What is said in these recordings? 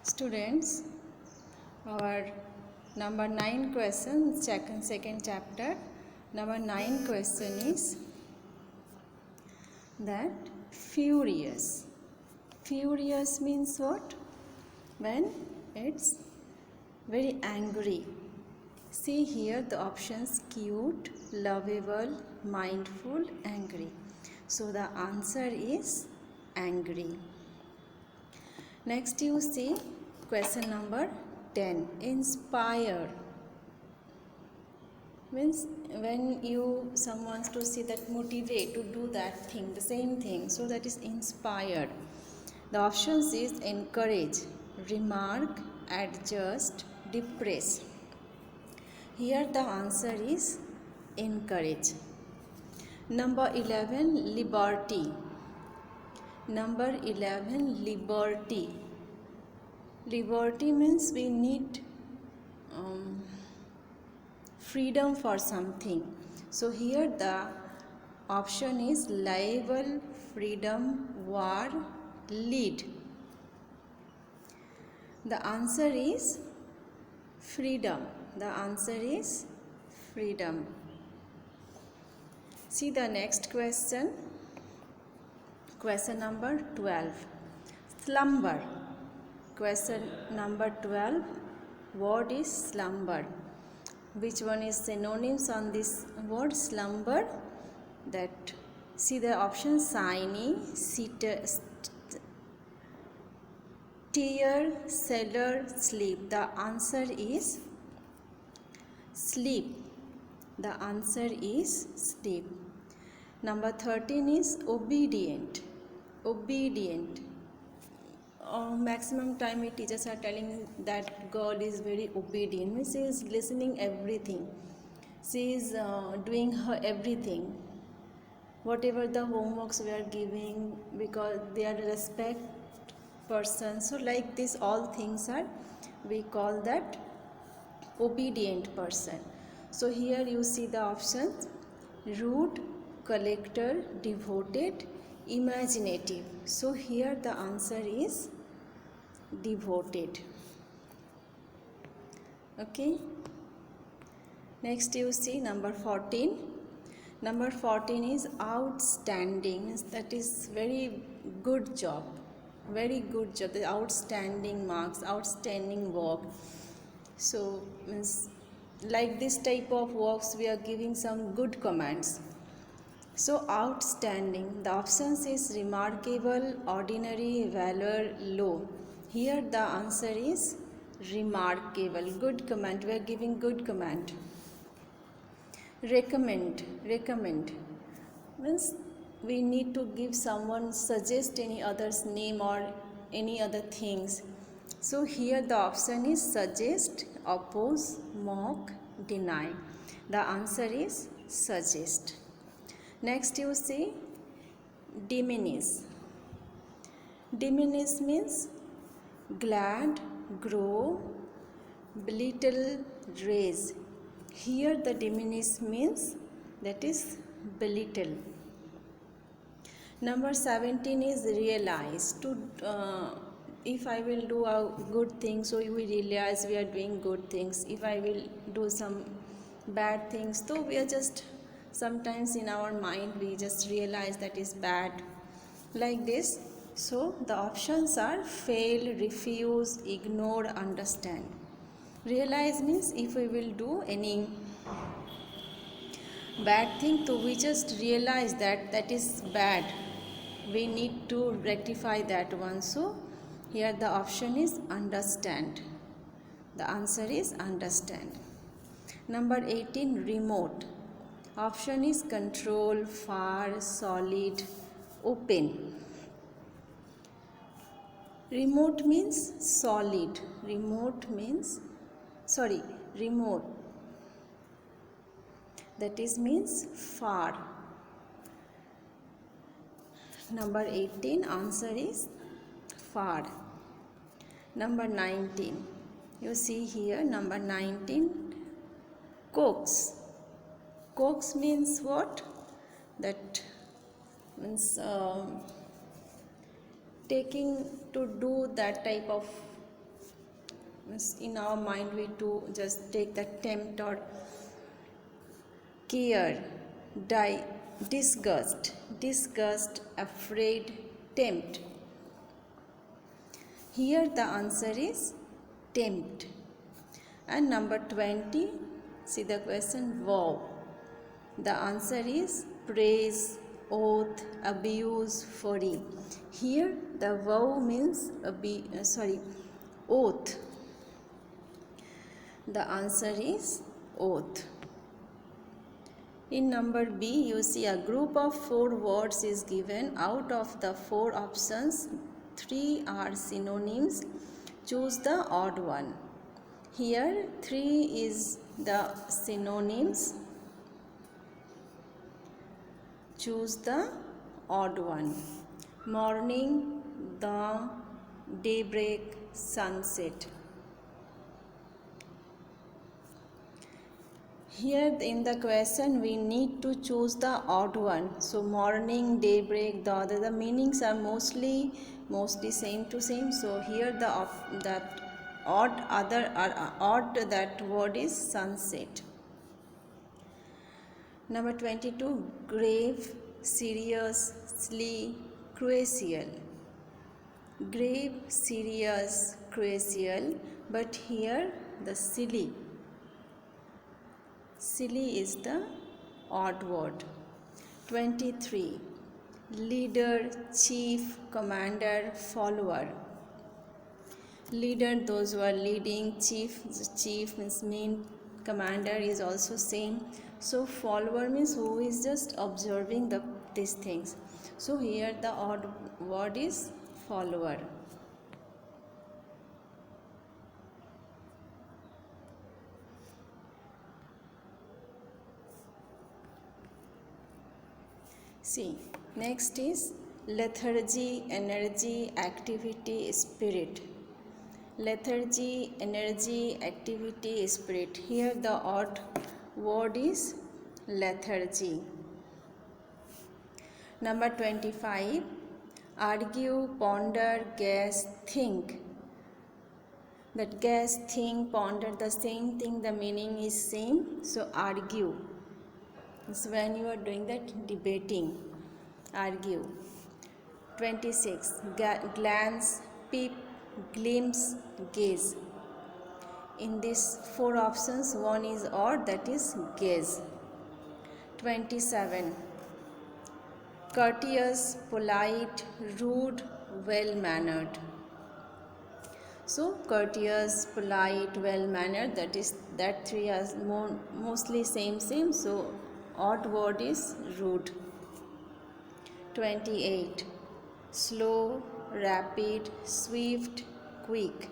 Students, our number 9 question, second chapter, number 9 question is that furious. Furious means what? When it's very angry. See here the options: cute, lovable, mindful, angry. So the answer is angry. Next you see question number 10. Inspire means when someone wants to see that motivate to do that thing, the same thing, so that is inspired. The options is encourage, remark, adjust, depress. Here the answer is encourage. Number 11, liberty. Number 11, liberty. Liberty means we need freedom for something. So here the option is libel, freedom, war, lead. The answer is freedom. The answer is freedom. See the next question. Question number 12. Slumber. Question number 12. What is slumber? Which one is synonyms on this word slumber? That see the option: shiny, tear, cellar, sleep. The answer is sleep. The answer is sleep. Number 13 is obedient. Obedient. Maximum time teachers are telling that girl is very obedient. Means she is listening everything. She is doing her everything. Whatever the homeworks we are giving, because they are respect person. So like this, all things are, we call that obedient person. So here you see the options: rude, collector, devoted, imaginative. So here the answer is devoted. Okay. Next you see number 14. Number 14 is outstanding. That is very good job. Very good job. The outstanding marks, outstanding work. So means like this type of works we are giving some good commands. So outstanding. The options is remarkable, ordinary, valor, low. Here the answer is remarkable. Good command. We are giving good command. Recommend. Recommend means we need to give someone, suggest any other's name or any other things. So here the option is suggest, oppose, mock, deny. The answer is suggest. Next you see diminish. Diminish means glad, grow, belittle, raise. Here the diminish means that is belittle. Number 17 is realize. If I will do a good thing, so we realize we are doing good things. If I will do some bad things, so we are just sometimes in our mind we just realize that is bad, like this. So the options are fail, refuse, ignore, understand. Realize means if we will do any bad thing, so we just realize that that is bad, we need to rectify that one. So here the option is understand. The answer is understand. Number 18, remote. Option is control, far, solid, open. Remote means solid. Remote means remote. That is means far. Number 18 answer is far. Number 19. You see here number 19, coax. Coax means what? That means taking to do that type of In our mind we do just take the tempt or care, disgust, afraid, tempt. Here the answer is tempt. And number 20, see the question, vow. The answer is praise, oath, abuse, fury. Here the vow means oath. The answer is oath. In number B, you see a group of 4 words is given. Out of the 4 options, 3 are synonyms. Choose the odd one. Here 3 is the synonyms. Choose the odd one. Morning, dawn, daybreak, sunset. Here in the question we need to choose the odd one. So morning, daybreak, dawn, the meanings are mostly same to same. So here the odd that word is sunset. Number 22, grave, serious, silly, crucial. Grave, serious, crucial, but here the silly. Silly is the odd word. 23, leader, chief, commander, follower. Leader, those who are leading. Chief means main. Commander is also same. So follower means who is just observing these things. So here the odd word is follower. See, next is lethargy, energy, activity, spirit. Lethargy, energy, activity, spirit. Here the odd word is lethargy. Number 25, argue, ponder, guess, think. That guess, think, ponder, the same thing, the meaning is same. So argue. So when you are doing that, debating, argue. 26, glance, peep, glimpse, gaze. In these 4 options, one is odd, that is gaze. 27, courteous, polite, rude, well-mannered. So courteous, polite, well-mannered, that 3 are mostly same. So odd word is rude. 28, slow, rapid, swift, quick.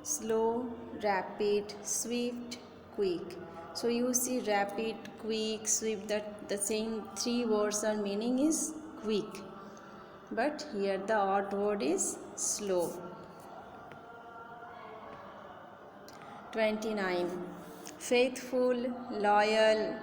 Slow, rapid, swift, quick. So you see rapid, quick, swift, that the same 3 words are meaning is quick. But here the odd word is slow. 29, faithful, loyal,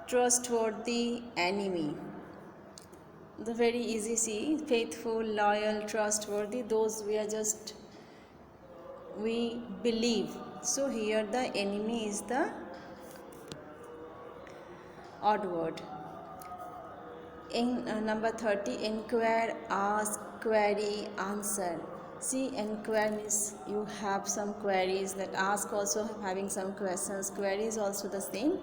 trustworthy, enemy. The very easy, see, faithful, loyal, trustworthy, those we believe. So here the enemy is the odd word. In number 30, inquire, ask, query, answer. See, inquire means you have some queries. That ask also having some questions. Query is also the same,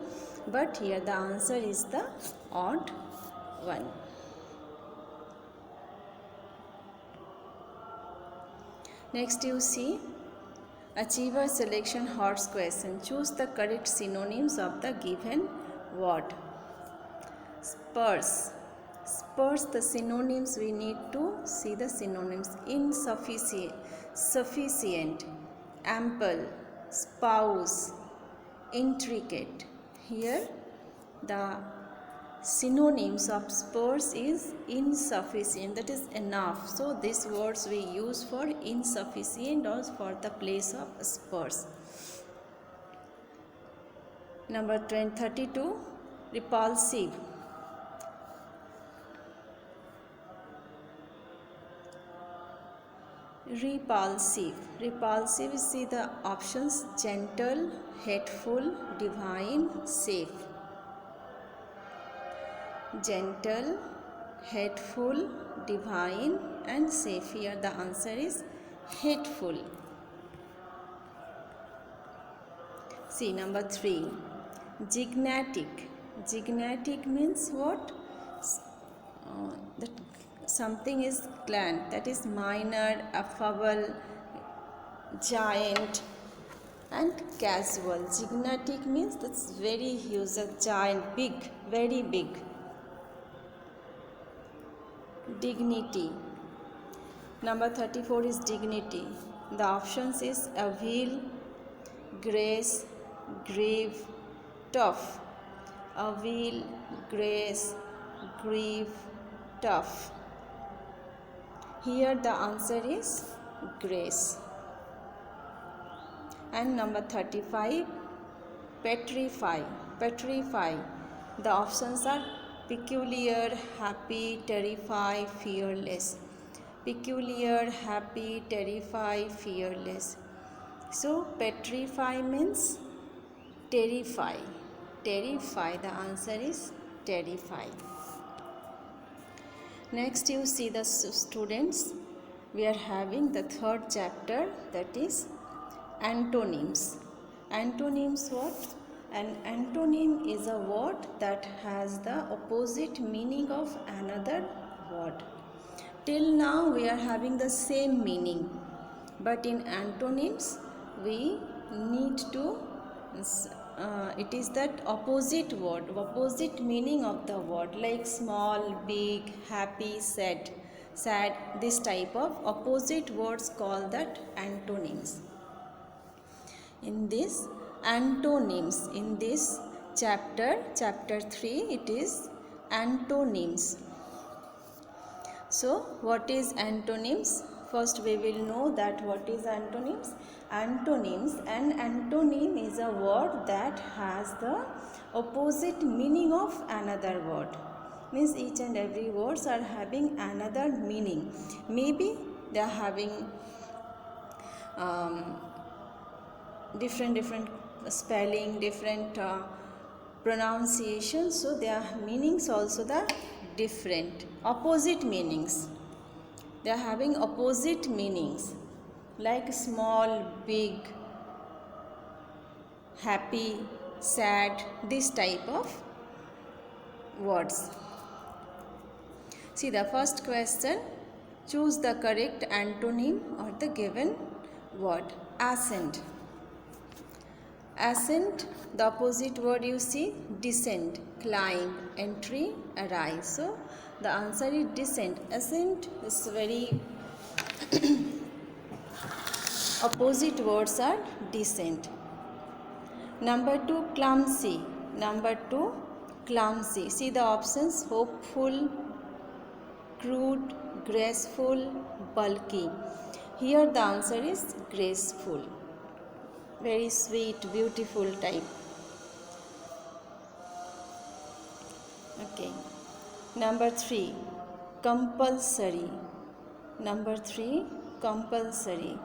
but here the answer is the odd one. Next you see achiever selection horse question. Choose the correct synonyms of the given word. Spurs. Spurs, the synonyms we need to see the synonyms. Insufficient, sufficient, ample, spouse, intricate. Here the synonyms of spurs is insufficient, that is enough. So these words we use for insufficient or for the place of spurs. Number 32, repulsive. Repulsive. Repulsive, see the options: gentle, hateful, divine, safe. Gentle, hateful, divine, and safe. Here the answer is hateful. See number 3. Gignatic. Gignatic means what? That something is grand, that is minor, affable, giant, and casual. Gignatic means that's very huge, a giant, big, very big. Dignity. Number 34 is dignity. The options is avail, grace, grieve, tough. Avail, grace, grieve, tough. Here the answer is grace. And number 35, petrify. Petrify. The options are peculiar, happy, terrify, fearless. Peculiar, happy, terrify, fearless. So petrify means terrify. Terrify. The answer is terrify. Next you see the students. We are having the third chapter, that is antonyms. Antonyms what? An antonym is a word that has the opposite meaning of another word. Till now we are having the same meaning, but in antonyms we need to it is that opposite word, opposite meaning of the word, like small, big, happy, sad, this type of opposite words call that antonyms. In this antonyms, in this chapter 3, it is antonyms. So what is antonyms? First we will know that what is antonyms. Antonyms, an antonym is a word that has the opposite meaning of another word. Means each and every words are having another meaning. Maybe they are having different spelling, different pronunciation, so their meanings also the different, opposite meanings. They are having opposite meanings, like small, big, happy, sad, this type of words. See the first question, choose the correct antonym or the given word. Ascend. Ascend, the opposite word you see, descend, climb, entry, arise. So the answer is descend. Ascend is very opposite words are descend. Number 2, clumsy. Number 2, clumsy. See the options: hopeful, crude, graceful, bulky. Here the answer is graceful. Very sweet, beautiful type. Okay. Number 3, compulsory. Number 3, compulsory.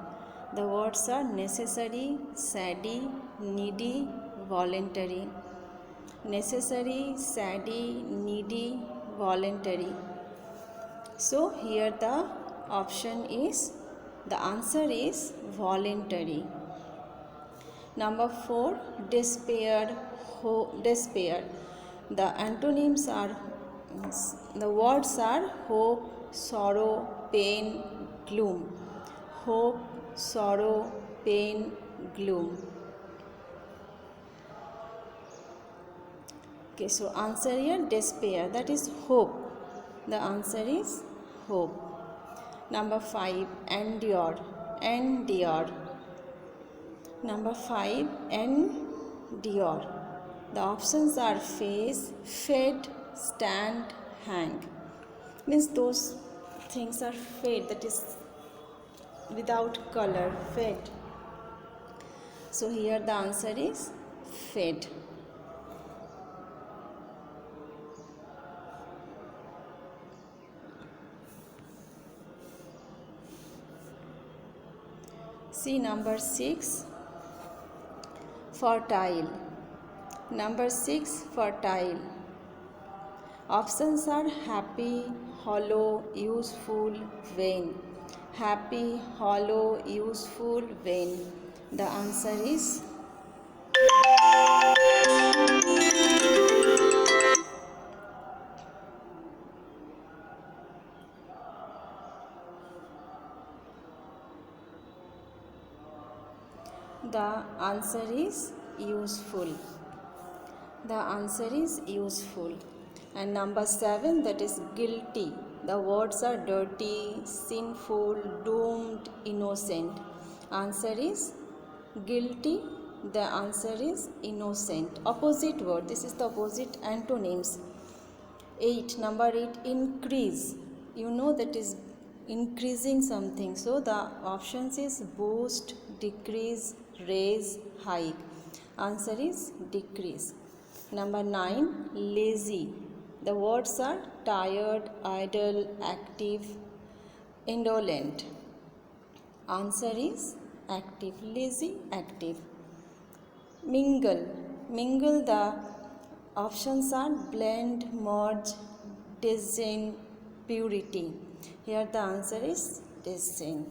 The words are necessary, saddy, needy, voluntary. Necessary, saddy, needy, voluntary. So here the option is, the answer is voluntary. Number 4, despair, despair. The antonyms are, the words are hope, sorrow, pain, gloom. Hope, sorrow, pain, gloom. Okay, so answer here despair, that is hope. The answer is hope. Number 5, endure, endure. Number 5, endure. The options are face, fade, stand, hang. Means those things are fade, that is without color, fade. So here the answer is fade. See number 6, fertile. Number 6, fertile. Options are happy, hollow, useful, vain. Happy, hollow, useful, vain. The answer is useful. The answer is useful. And number 7, that is guilty. The words are dirty, sinful, doomed, innocent. Answer is guilty. The answer is innocent. Opposite word. This is the opposite antonyms. 8. Number 8, increase. You know that is increasing something. So the options is boost, decrease, raise, hike. Answer is decrease. Number 9, lazy. The words are tired, idle, active, indolent. Answer is active. Lazy, active. Mingle. Mingle, the options are blend, merge, disdain, purity. Here the answer is disdain.